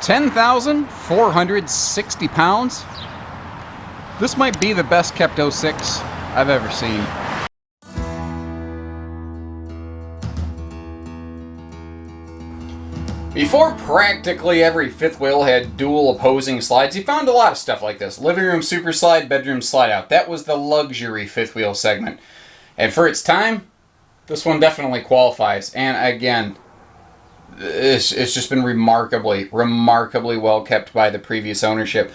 10,460 pounds. This might be the best kept 06 I've ever seen. Before practically every fifth wheel had dual opposing slides, you found a lot of stuff like this. Living room super slide, bedroom slide out. That was the luxury fifth wheel segment. And for its time, this one definitely qualifies. And again, it's just been remarkably well kept by the previous ownership.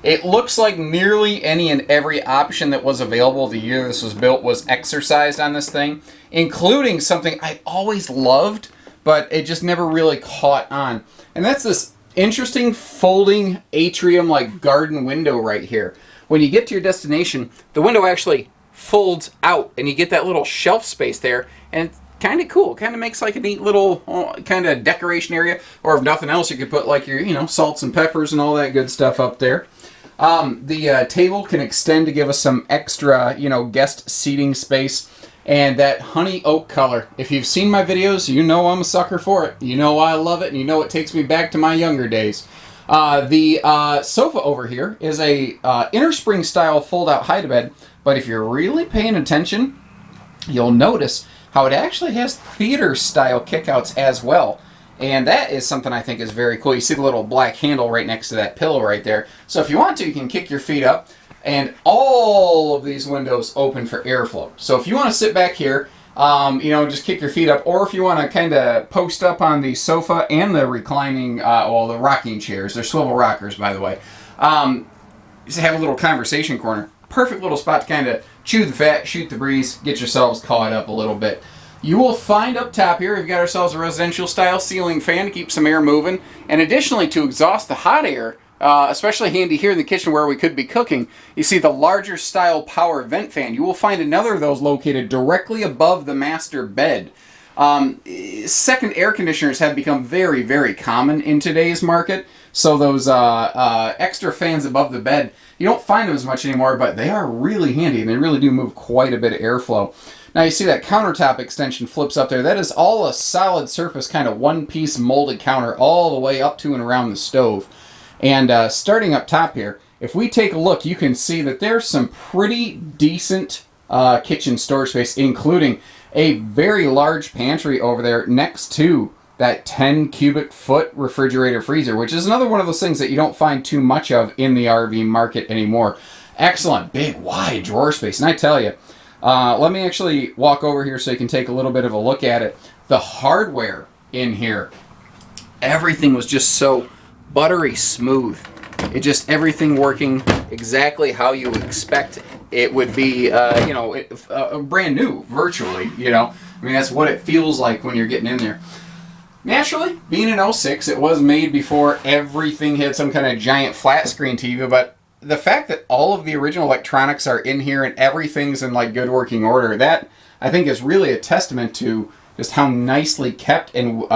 It looks like nearly any and every option that was available the year this was built was exercised on this thing, including something I always loved, but it just never really caught on. And that's this interesting folding atrium like garden window right here. When you get to your destination, the window actually folds out and you get that little shelf space there, and it's kind of cool. Kind of makes like a neat little kind of decoration area, or if nothing else, you could put like your salts and peppers and all that good stuff up there. The table can extend to give us some extra guest seating space. And that honey oak color, if you've seen my videos, you know I'm a sucker for it. You know I love it, and you know it takes me back to my younger days. The sofa over here is a inner spring style fold-out hide-a-bed, but if you're really paying attention, you'll notice how it actually has theater-style kickouts as well. And that is something I think is very cool. You see the little black handle right next to that pillow right there. So if you want to, you can kick your feet up. And all of these windows open for airflow. So if you want to sit back here, just kick your feet up, or if you want to kind of post up on the sofa and the reclining, the rocking chairs, they're swivel rockers, by the way. Just have a little conversation corner. Perfect little spot to kind of chew the fat, shoot the breeze, get yourselves caught up a little bit. You will find up top here, we've got ourselves a residential style ceiling fan to keep some air moving, and additionally to exhaust the hot air, especially handy here in the kitchen where we could be cooking, you see the larger style power vent fan. You will find another of those located directly above the master bed. Second air conditioners have become very, very common in today's market. So those extra fans above the bed, you don't find them as much anymore, but they are really handy and they really do move quite a bit of airflow. Now you see that countertop extension flips up there. That is all a solid surface kind of one-piece molded counter all the way up to and around the stove. And starting up top here, if we take a look, you can see that there's some pretty decent kitchen storage space, including a very large pantry over there next to that 10 cubic foot refrigerator freezer, which is another one of those things that you don't find too much of in the RV market anymore. Excellent, big, wide drawer space. And I tell you, let me actually walk over here so you can take a little bit of a look at it. The hardware in here, everything was just so buttery smooth. It just, everything working exactly how you would expect it would be, brand new, virtually, I mean, that's what it feels like when you're getting in there. Naturally, being an 06, it was made before everything had some kind of giant flat screen TV, but the fact that all of the original electronics are in here and everything's in like good working order, that I think is really a testament to just how nicely kept and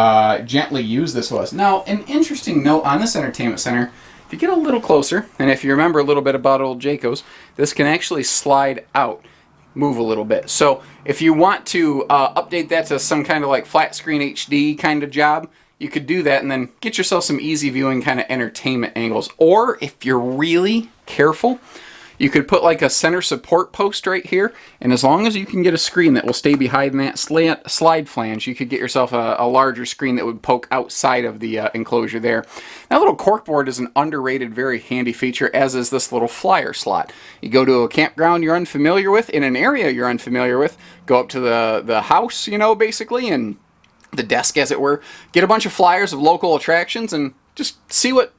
gently used this was. Now, an interesting note on this entertainment center, if you get a little closer, and if you remember a little bit about old Jayco's, this can actually slide out, move a little bit. So if you want to update that to some kind of like flat screen HD kind of job, you could do that and then get yourself some easy viewing kind of entertainment angles. Or if you're really careful, you could put like a center support post right here, and as long as you can get a screen that will stay behind that slide flange, you could get yourself a larger screen that would poke outside of the enclosure there. That little corkboard is an underrated, very handy feature, as is this little flyer slot. You go to a campground you're unfamiliar with, in an area you're unfamiliar with, go up to the house, basically, and the desk, as it were, get a bunch of flyers of local attractions and just see what,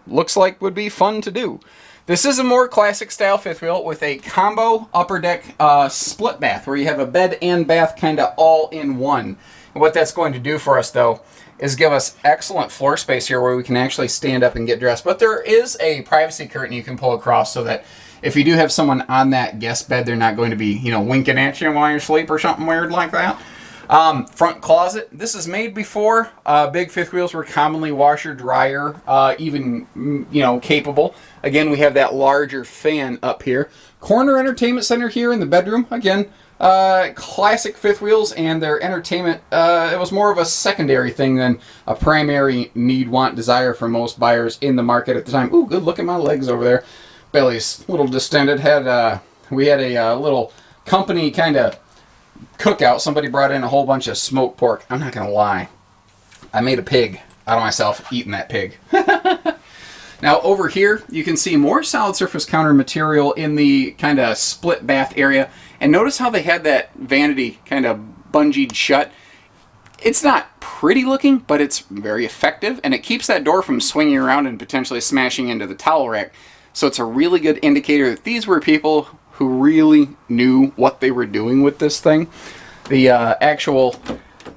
looks like would be fun to do. This is a more classic style fifth wheel with a combo upper deck split bath where you have a bed and bath kind of all in one. And what that's going to do for us though is give us excellent floor space here where we can actually stand up and get dressed. But there is a privacy curtain you can pull across so that if you do have someone on that guest bed, they're not going to be, winking at you while you sleep or something weird like that. Front closet. This is made before big fifth wheels were commonly washer, dryer, even, capable. Again, we have that larger fan up here. Corner entertainment center here in the bedroom. Again, classic fifth wheels and their entertainment, it was more of a secondary thing than a primary need, want, desire for most buyers in the market at the time. Ooh, good, look at my legs over there. Belly's a little distended. We had a little company kind of cookout. Somebody brought in a whole bunch of smoked pork. I'm not going to lie. I made a pig out of myself eating that pig. Now over here, you can see more solid surface counter material in the kind of split bath area. And notice how they had that vanity kind of bungeed shut. It's not pretty looking, but it's very effective. And it keeps that door from swinging around and potentially smashing into the towel rack. So it's a really good indicator that these were people who really knew what they were doing with this thing. The actual,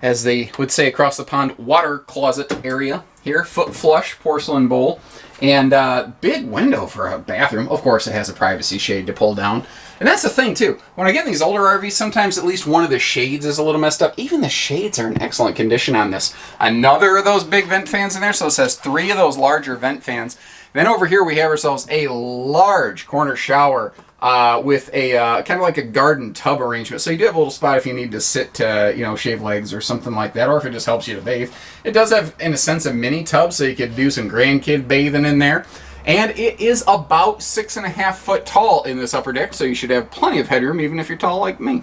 as they would say across the pond, water closet area here, foot flush porcelain bowl. And big window for a bathroom. Of course, it has a privacy shade to pull down. And that's the thing, too. When I get in these older RVs, sometimes at least one of the shades is a little messed up. Even the shades are in excellent condition on this. Another of those big vent fans in there. So it says 3 of those larger vent fans. Then over here, we have ourselves a large corner shower with a kind of like a garden tub arrangement. So you do have a little spot if you need to sit to, shave legs or something like that, or if it just helps you to bathe. It does have, in a sense, a mini tub, so you could do some grandkid bathing in there. And it is about 6.5 foot tall in this upper deck, so you should have plenty of headroom, even if you're tall like me.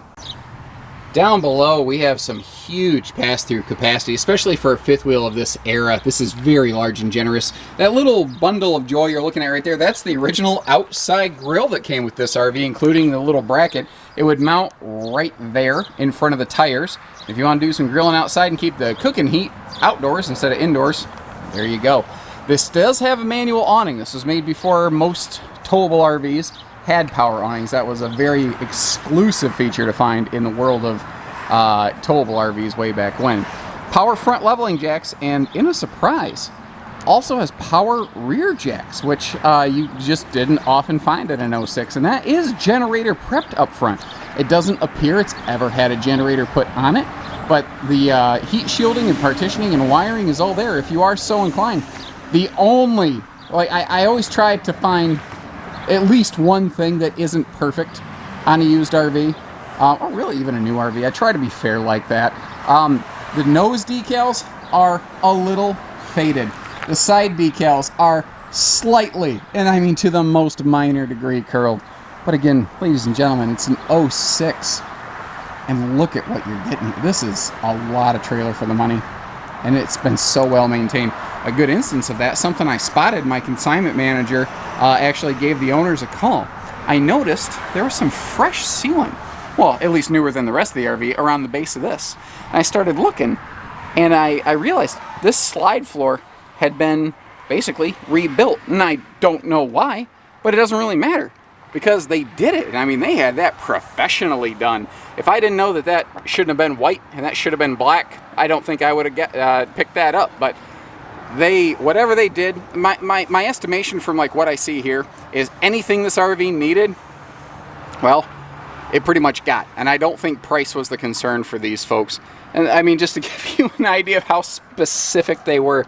Down below, we have some huge pass-through capacity, especially for a fifth wheel of this era. This is very large and generous. That little bundle of joy you're looking at right there, that's the original outside grill that came with this RV, including the little bracket. It would mount right there in front of the tires. If you want to do some grilling outside and keep the cooking heat outdoors instead of indoors, there you go. This does have a manual awning. This was made before most towable RVs had power awnings. That was a very exclusive feature to find in the world of towable RVs way back when. Power front leveling jacks, and in a surprise, also has power rear jacks, which you just didn't often find in an 06, and that is generator prepped up front. It doesn't appear it's ever had a generator put on it, but the heat shielding and partitioning and wiring is all there if you are so inclined. The only, I always try to find at least one thing that isn't perfect on a used RV, or really even a new RV. I try to be fair like that. The nose decals are a little faded. The side decals are slightly, and I mean to the most minor degree, curled. But again, ladies and gentlemen, it's an 06, and look at what you're getting. This is a lot of trailer for the money, and it's been so well maintained. A good instance of that, something I spotted, my consignment manager actually gave the owners a call. I noticed there was some fresh sealant, well, at least newer than the rest of the RV, around the base of this. And I started looking, and I realized this slide floor had been basically rebuilt. And I don't know why, but it doesn't really matter, because they did it. I mean, they had that professionally done. If I didn't know that that shouldn't have been white and that should have been black, I don't think I would have picked that up. But whatever they did, my estimation from like what I see here is anything this RV needed, well, it pretty much got. And I don't think price was the concern for these folks. And I mean, just to give you an idea of how specific they were,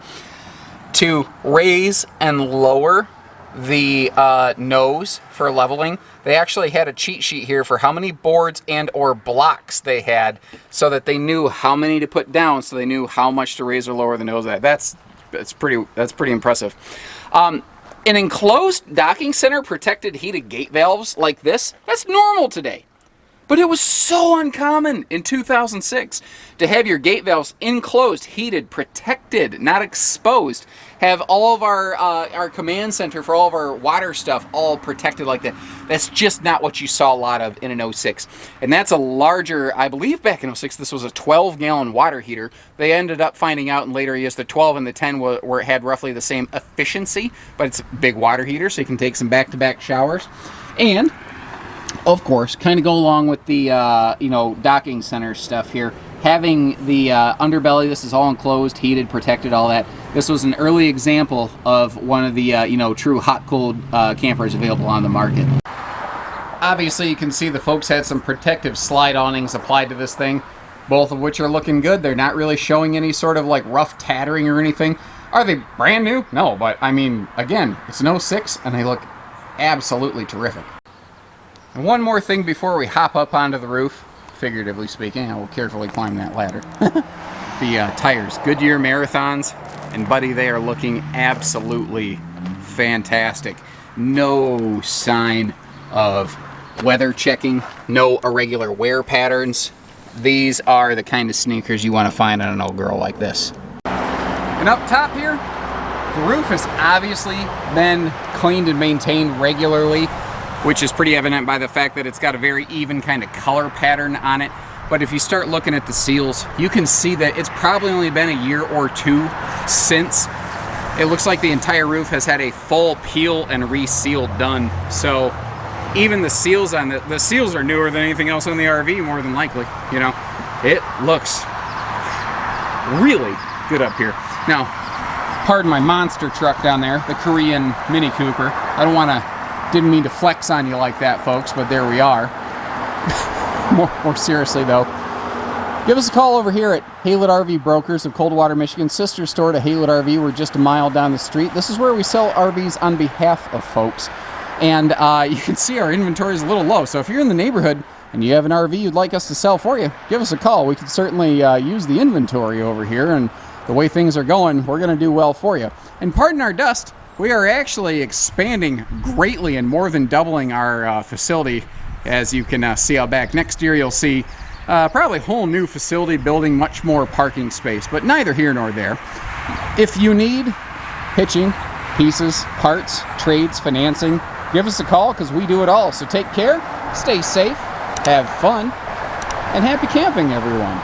to raise and lower the nose for leveling, they actually had a cheat sheet here for how many boards and or blocks they had, so that they knew how many to put down, so they knew how much to raise or lower the nose at. That's pretty impressive. An enclosed docking center protected heated gate valves like this, that's normal today. But it was so uncommon in 2006 to have your gate valves enclosed, heated, protected, not exposed. Have all of our command center for all of our water stuff all protected like that. That's just not what you saw a lot of in an 06. And that's a larger, I believe back in 06, this was a 12-gallon water heater. They ended up finding out in later years the 12 and the 10 had roughly the same efficiency, but it's a big water heater, so you can take some back-to-back showers. And of course, kind of go along with the docking center stuff here. Having the underbelly, this is all enclosed, heated, protected, all that. This was an early example of one of the true hot-cold campers available on the market. Obviously, you can see the folks had some protective slide awnings applied to this thing, both of which are looking good. They're not really showing any sort of like rough tattering or anything. Are they brand new? No, but I mean, again, it's an 06 and they look absolutely terrific. And one more thing before we hop up onto the roof. figuratively speaking. I will carefully climb that ladder. The tires, Goodyear Marathons, and buddy, they are looking absolutely fantastic. No sign of weather checking, no irregular wear patterns. These are the kind of sneakers you want to find on an old girl like this. And up top here, the roof has obviously been cleaned and maintained regularly, which is pretty evident by the fact that it's got a very even kind of color pattern on it. But if you start looking at the seals, you can see that it's probably only been a year or two since. It looks like the entire roof has had a full peel and reseal done. So even the seals on the seals are newer than anything else on the RV, more than likely. You know, it looks really good up here. Now, pardon my monster truck down there, the Korean Mini Cooper. Didn't mean to flex on you like that, folks, but there we are. More seriously, though, give us a call over here at Haylett RV Brokers of Coldwater, Michigan, sister store to Haylett RV. We're just a mile down the street. This is where we sell RVs on behalf of folks. And you can see our inventory is a little low. So if you're in the neighborhood and you have an RV you'd like us to sell for you, give us a call. We can certainly use the inventory over here. And the way things are going, we're going to do well for you. And pardon our dust, we are actually expanding greatly and more than doubling our facility. As you can see out back. Next year you'll see probably a whole new facility building, much more parking space, but neither here nor there. If you need hitching, pieces, parts, trades, financing, give us a call because we do it all. So take care, stay safe, have fun, and happy camping, everyone.